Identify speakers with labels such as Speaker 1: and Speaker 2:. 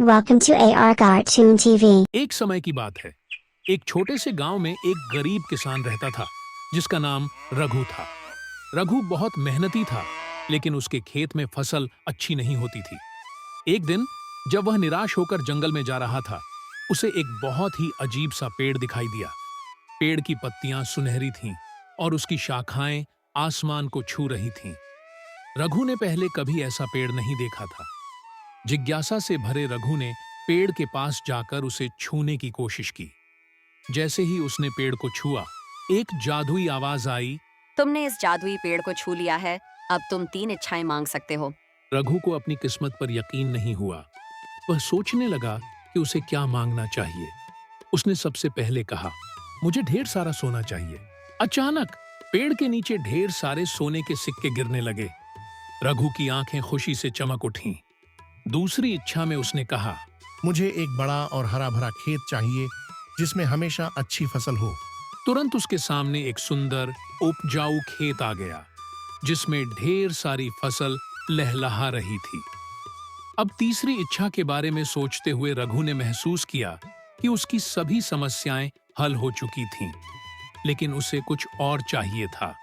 Speaker 1: Welcome to AR Cartoon TV.
Speaker 2: एक समय की बात है। एक छोटे से गांव में एक गरीब किसान रहता था जिसका नाम रघु था। रघु बहुत मेहनती था, लेकिन उसके खेत में फसल अच्छी नहीं होती थी। एक दिन जब वह निराश होकर जंगल में जा रहा था, उसे एक बहुत ही अजीब सा पेड़ दिखाई दिया। पेड़ की पत्तियां सुनहरी थीं और उसकी शाखाएं आसमान को छू रही थीं। रघु ने पहले कभी ऐसा पेड़ नहीं देखा था। जिज्ञासा से भरे रघु ने पेड़ के पास जाकर उसे छूने की कोशिश की। जैसे ही उसने पेड़ को छुआ, एक जादुई आवाज आई।
Speaker 3: तुमने इस जादुई पेड़ को छू लिया है, अब तुम 3 इच्छाएं मांग सकते हो।
Speaker 2: रघु को अपनी किस्मत पर यकीन नहीं हुआ। वह सोचने लगा कि उसे क्या मांगना चाहिए। उसने सबसे पहले कहा, मुझे ढेर सारा सोना चाहिए। अचानक पेड़ के नीचे ढेर सारे सोने के सिक्के गिरने लगे। रघु की आंखें खुशी से चमक उठीं। दूसरी इच्छा में उसने कहा,
Speaker 4: मुझे एक बड़ा और हरा भरा खेत चाहिए जिसमें हमेशा अच्छी फसल हो।
Speaker 2: तुरंत उसके सामने एक सुंदर उपजाऊ खेत आ गया जिसमें ढेर सारी फसल लहलहा रही थी। अब तीसरी इच्छा के बारे में सोचते हुए रघु ने महसूस किया कि उसकी सभी समस्याएं हल हो चुकी थीं, लेकिन उसे कुछ और चाहिए था।